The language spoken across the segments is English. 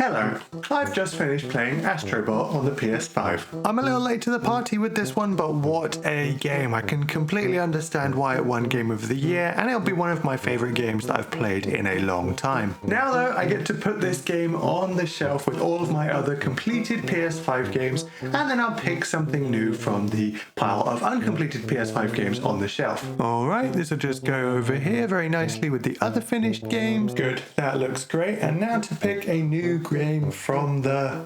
Hello, I've just finished playing Astrobot on the PS5. I'm a little late to the party with this one, but what a game. I can completely understand why it won Game of the Year, and it'll be one of my favourite games that I've played in a long time. Now though, I get to put this game on the shelf with all of my other completed PS5 games, and then I'll pick something new from the pile of uncompleted PS5 games on the shelf. Alright, this will just go over here very nicely with the other finished games. Good, that looks great. And now to pick a new game from the...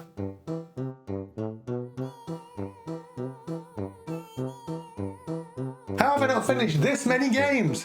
How have I not finished this many games?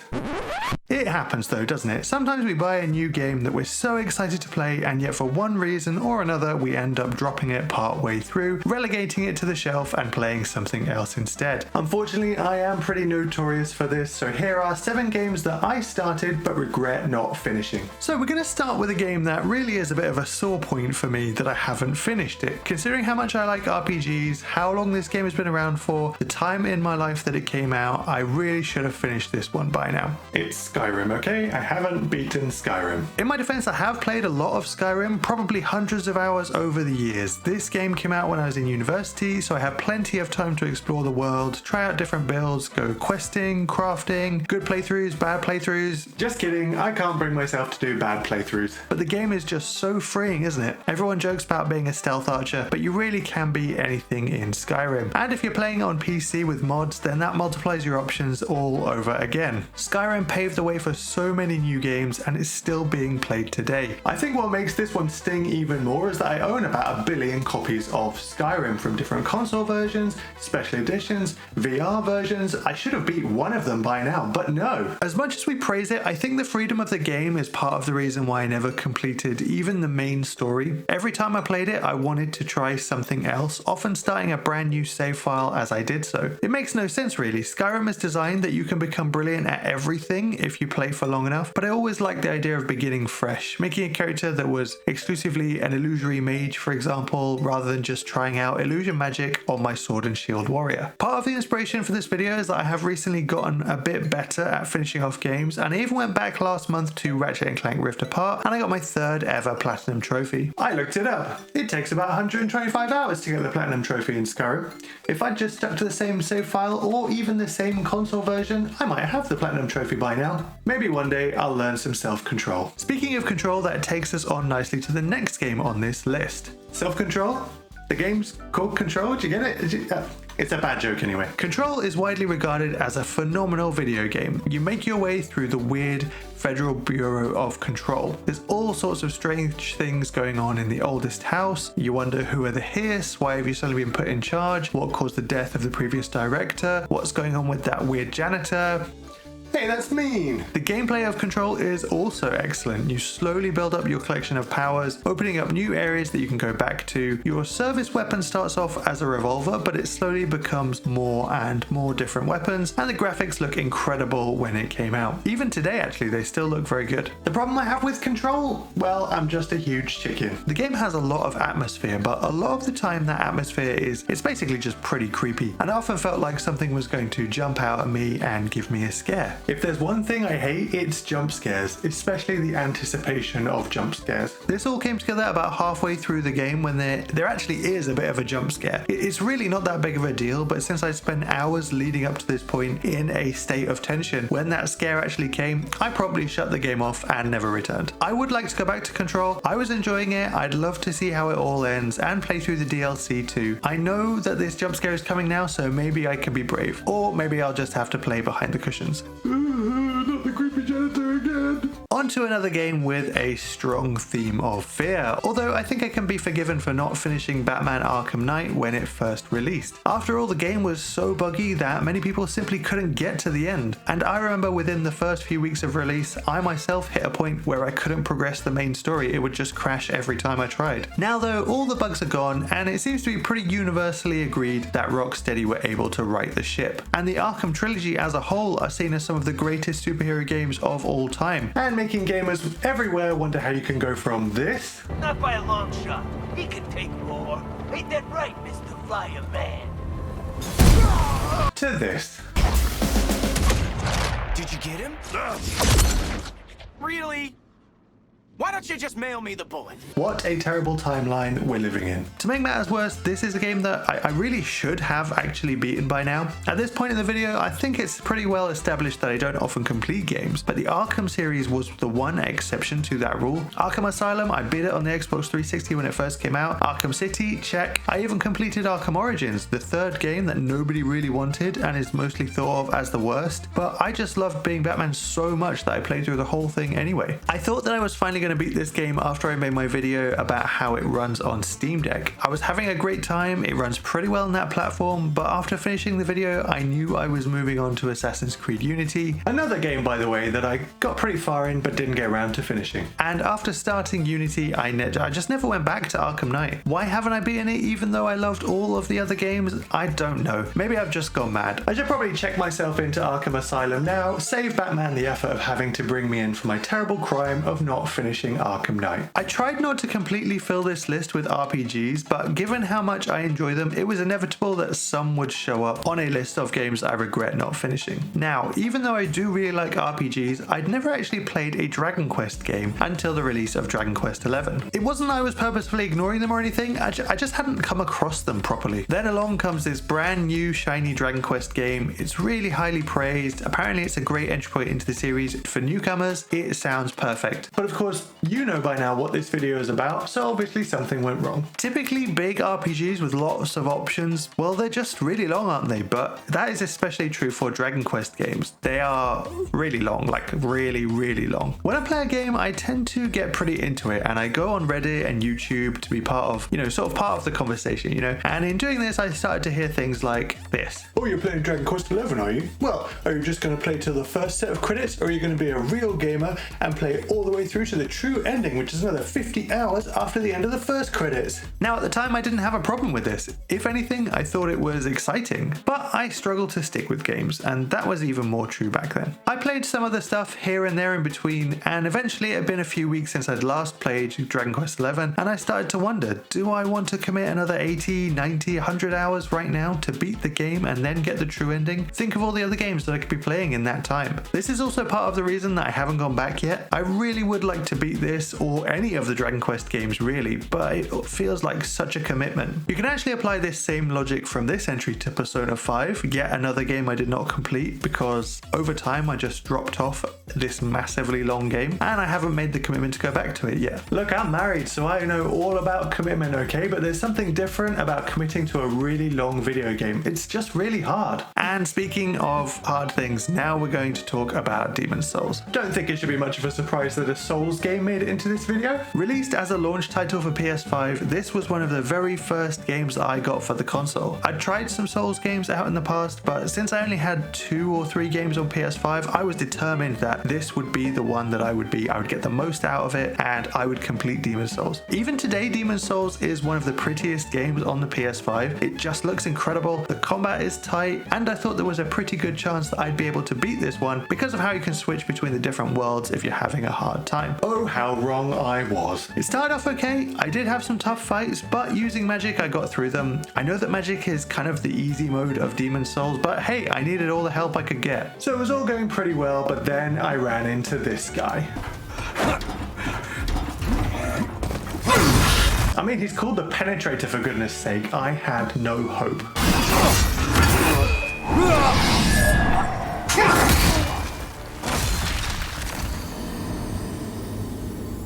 It happens though, doesn't it? Sometimes we buy a new game that we're so excited to play, and yet for one reason or another we end up dropping it part way through, relegating it to the shelf and playing something else instead. Unfortunately, I am pretty notorious for this, so here are 7 games that I started but regret not finishing. So we're going to start with a game that really is a bit of a sore point for me that I haven't finished it. Considering how much I like RPGs, how long this game has been around for, the time in my life that it came out, I really should have finished this one by now. It's Skyrim, okay? I haven't beaten Skyrim. In my defense, I have played a lot of Skyrim, probably hundreds of hours over the years. This game came out when I was in university, so I had plenty of time to explore the world, try out different builds, go questing, crafting, good playthroughs, bad playthroughs. Just kidding, I can't bring myself to do bad playthroughs. But the game is just so freeing, isn't it? Everyone jokes about being a stealth archer, but you really can be anything in Skyrim. And if you're playing on PC with mods, then that multiplies your options all over again. Skyrim paved the way for so many new games and is still being played today. I think what makes this one sting even more is that I own about 1 billion copies of Skyrim from different console versions, special editions, VR versions. I should have beat one of them by now, but no. As much as we praise it, I think the freedom of the game is part of the reason why I never completed even the main story. Every time I played it, I wanted to try something else, often starting a brand new save file as I did so. It makes no sense really. Skyrim is designed that you can become brilliant at everything if you play for long enough, but I always liked the idea of beginning fresh, making a character that was exclusively an illusory mage, for example, rather than just trying out illusion magic on my sword and shield warrior. Part of the inspiration for this video is that I have recently gotten a bit better at finishing off games, and I even went back last month to Ratchet & Clank Rift Apart, and I got my 3rd ever platinum trophy. I looked it up. It takes about 125 hours to get the platinum trophy in Skyrim. If I'd just stuck to the same save file or even the same console version, I might have the platinum trophy by now. Maybe one day I'll learn some self-control. Speaking of control, that takes us on nicely to the next game on this list. Self-control? The game's called Control? Do you get it? It's a bad joke anyway. Control is widely regarded as a phenomenal video game. You make your way through the weird Federal Bureau of Control. There's all sorts of strange things going on in the oldest house. You wonder who are the Hiss, why have you suddenly been put in charge, what caused the death of the previous director, what's going on with that weird janitor. Hey, that's mean! The gameplay of Control is also excellent. You slowly build up your collection of powers, opening up new areas that you can go back to. Your service weapon starts off as a revolver, but it slowly becomes more and more different weapons, and the graphics look incredible when it came out. Even today, actually, they still look very good. The problem I have with Control? Well, I'm just a huge chicken. The game has a lot of atmosphere, but a lot of the time that atmosphere it's basically just pretty creepy, and I often felt like something was going to jump out at me and give me a scare. If there's one thing I hate, it's jump scares, especially the anticipation of jump scares. This all came together about halfway through the game when there actually is a bit of a jump scare. It's really not that big of a deal, but since I spent hours leading up to this point in a state of tension, when that scare actually came, I probably shut the game off and never returned. I would like to go back to Control. I was enjoying it. I'd love to see how it all ends and play through the DLC too. I know that this jump scare is coming now, so maybe I can be brave. Or maybe I'll just have to play behind the cushions. Not the creepy janitor again. On to another game with a strong theme of fear, although I think I can be forgiven for not finishing Batman Arkham Knight when it first released. After all, the game was so buggy that many people simply couldn't get to the end, and I remember within the first few weeks of release, I myself hit a point where I couldn't progress the main story. It would just crash every time I tried. Now though, all the bugs are gone, and it seems to be pretty universally agreed that Rocksteady were able to right the ship, and the Arkham trilogy as a whole are seen as some of the greatest superhero games of all time, and making gamers everywhere wonder how you can go from this... Not by a long shot. He can take more. Ain't that right, Mr. Fireman? to this. Did you get him? Really? Why don't you just mail me the bullet? What a terrible timeline we're living in. To make matters worse, this is a game that I really should have actually beaten by now. At this point in the video, I think it's pretty well established that I don't often complete games, but the Arkham series was the one exception to that rule. Arkham Asylum, I beat it on the Xbox 360 when it first came out. Arkham City, check. I even completed Arkham Origins, the third game that nobody really wanted and is mostly thought of as the worst, but I just loved being Batman so much that I played through the whole thing anyway. I thought that I was finally going to beat this game after I made my video about how it runs on Steam Deck. I was having a great time, it runs pretty well on that platform, but after finishing the video I knew I was moving on to Assassin's Creed Unity, another game by the way that I got pretty far in but didn't get around to finishing. And after starting Unity I just never went back to Arkham Knight. Why haven't I beaten it even though I loved all of the other games? I don't know. Maybe I've just gone mad. I should probably check myself into Arkham Asylum now, save Batman the effort of having to bring me in for my terrible crime of not finishing Arkham Knight. I tried not to completely fill this list with RPGs, but given how much I enjoy them, it was inevitable that some would show up on a list of games I regret not finishing. Now, even though I do really like RPGs, I'd never actually played a Dragon Quest game until the release of Dragon Quest XI. It wasn't I was purposefully ignoring them or anything, I just hadn't come across them properly. Then along comes this brand new shiny Dragon Quest game. It's really highly praised. Apparently it's a great entry point into the series. For newcomers, it sounds perfect. But of course, you know by now what this video is about, so obviously something went wrong. Typically big RPGs with lots of options, well they're just really long, aren't they? But that is especially true for Dragon Quest games. They are really long, like really long. When I play a game, I tend to get pretty into it and I go on Reddit and YouTube to be part of, sort of part of the conversation, and in doing this I started to hear things like this. Oh, you're playing Dragon Quest XI, are you? Well, are you just going to play till the first set of credits, or are you going to be a real gamer and play it all the way through to the true ending, which is another 50 hours after the end of the first credits? Now at the time I didn't have a problem with this. If anything, I thought it was exciting, but I struggled to stick with games, and that was even more true back then. I played some of the stuff here and there in between, and eventually it had been a few weeks since I'd last played Dragon Quest XI, and I started to wonder, do I want to commit another 80, 90, 100 hours right now to beat the game and then get the true ending? Think of all the other games that I could be playing in that time. This is also part of the reason that I haven't gone back yet. I really would like to beat this or any of the Dragon Quest games really, but it feels like such a commitment. You can actually apply this same logic from this entry to Persona 5, yet another game I did not complete because over time I just dropped off this massively long game and I haven't made the commitment to go back to it yet. Look, I'm married so I know all about commitment, okay, but there's something different about committing to a really long video game. It's just really hard. And speaking of hard things, now we're going to talk about Demon's Souls. Don't think it should be much of a surprise that a Souls game made it into this video. Released as a launch title for PS5, this was one of the very first games that I got for the console. I'd tried some Souls games out in the past, but since I only had 2 or 3 games on PS5, I was determined that this would be the one that I would get the most out of it, and I would complete Demon's Souls. Even today, Demon's Souls is one of the prettiest games on the PS5. It just looks incredible, the combat is tight, and I thought there was a pretty good chance that I'd be able to beat this one because of how you can switch between the different worlds if you're having a hard time. Oh, how wrong I was. It started off okay, I did have some tough fights, but using magic I got through them. I know that magic is kind of the easy mode of Demon's Souls, but hey, I needed all the help I could get. So it was all going pretty well, but then I ran into this guy. I mean, he's called the Penetrator for goodness sake. I had no hope.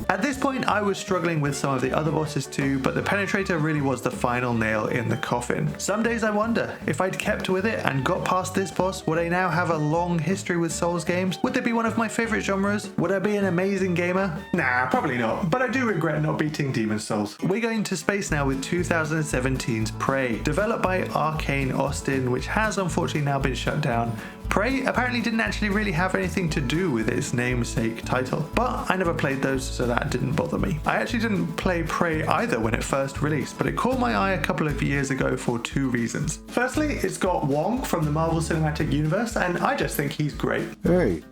At this point, I was struggling with some of the other bosses too, but the Penetrator really was the final nail in the coffin. Some days I wonder, if I'd kept with it and got past this boss, would I now have a long history with Souls games? Would they be one of my favorite genres? Would I be an amazing gamer? Nah, probably not, but I do regret not beating Demon's Souls. We're going to space now with 2017's Prey, developed by Arcane Austin, which has unfortunately now been shut down. Prey apparently didn't actually really have anything to do with its namesake title, but I never played those, so that didn't bother me. I actually didn't play Prey either when it first released, but it caught my eye a couple of years ago for 2 reasons. Firstly, it's got Wong from the Marvel Cinematic Universe, and I just think he's great. Hey,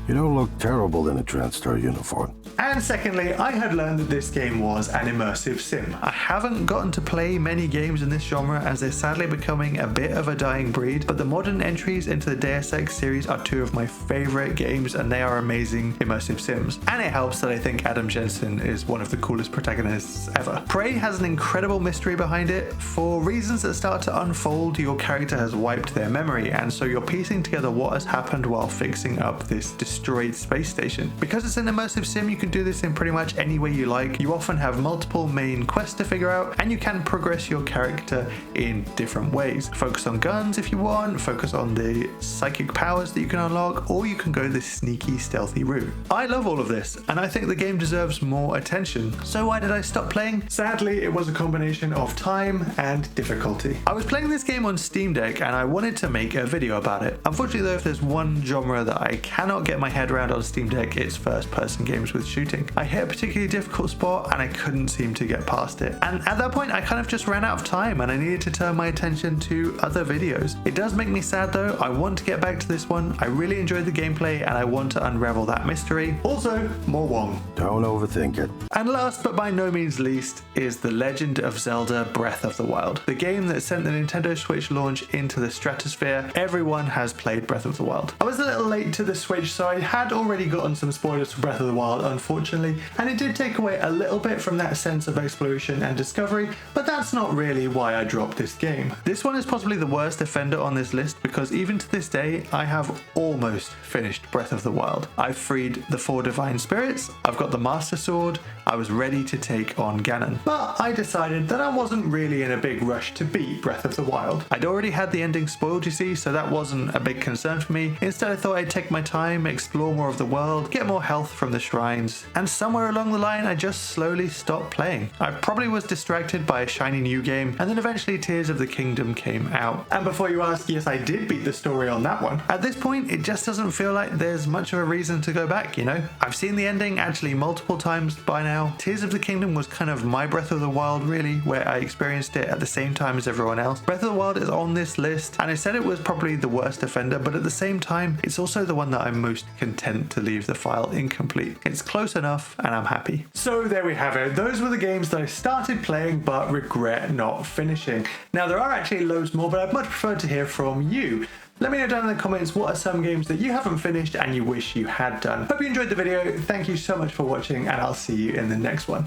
You don't look terrible in a Transstar uniform. And secondly, I had learned that this game was an immersive sim. I haven't gotten to play many games in this genre as they're sadly becoming a bit of a dying breed, but the modern entries into the Deus Ex series are two of my favorite games and they are amazing immersive sims. And it helps that I think Adam Jensen is one of the coolest protagonists ever. Prey has an incredible mystery behind it. For reasons that start to unfold, your character has wiped their memory, and so you're piecing together what has happened while fixing up this destroyed space station. Because it's an immersive sim, you can do this in pretty much any way you like. You often have multiple main quests to figure out, and you can progress your character in different ways. Focus on guns if you want, focus on the psychic powers that you can unlock, or you can go this sneaky, stealthy route. I love all of this, and I think the game deserves more attention. So why did I stop playing? Sadly, it was a combination of time and difficulty. I was playing this game on Steam Deck, and I wanted to make a video about it. Unfortunately though, if there's one genre that I cannot get my head around on Steam Deck, it's first-person games with shooting. I hit a particularly difficult spot and I couldn't seem to get past it. And at that point, I kind of just ran out of time and I needed to turn my attention to other videos. It does make me sad though. I want to get back to this one. I really enjoyed the gameplay and I want to unravel that mystery. Also, more Wong. Don't overthink it. And last but by no means least is The Legend of Zelda Breath of the Wild. The game that sent the Nintendo Switch launch into the stratosphere. Everyone has played Breath of the Wild. I was a little late to the Switch, so I had already gotten some spoilers for Breath of the Wild, unfortunately, and it did take away a little bit from that sense of exploration and discovery, but that's not really why I dropped this game. This one is possibly the worst offender on this list because even to this day, I have almost finished Breath of the Wild. I've freed the 4 divine spirits, I've got the Master Sword, I was ready to take on Ganon. But I decided that I wasn't really in a big rush to beat Breath of the Wild. I'd already had the ending spoiled, you see, so that wasn't a big concern for me. Instead, I thought I'd take my time, explore more of the world, get more health from the shrines, and somewhere along the line, I just slowly stopped playing. I probably was distracted by a shiny new game, and then eventually Tears of the Kingdom came out. And before you ask, yes, I did beat the story on that one. At this point, it just doesn't feel like there's much of a reason to go back, you know? I've seen the ending actually multiple times by now. Tears of the Kingdom was kind of my Breath of the Wild, really, where I experienced it at the same time as everyone else. Breath of the Wild is on this list, and I said it was probably the worst offender, but at the same time, it's also the one that I'm most content to leave the file incomplete. It's close enough, and I'm happy. So there we have it. Those were the games that I started playing, but regret not finishing. Now, there are actually loads more, but I'd much prefer to hear from you. Let me know down in the comments what are some games that you haven't finished and you wish you had done. Hope you enjoyed the video. Thank you so much for watching, and I'll see you in the next one.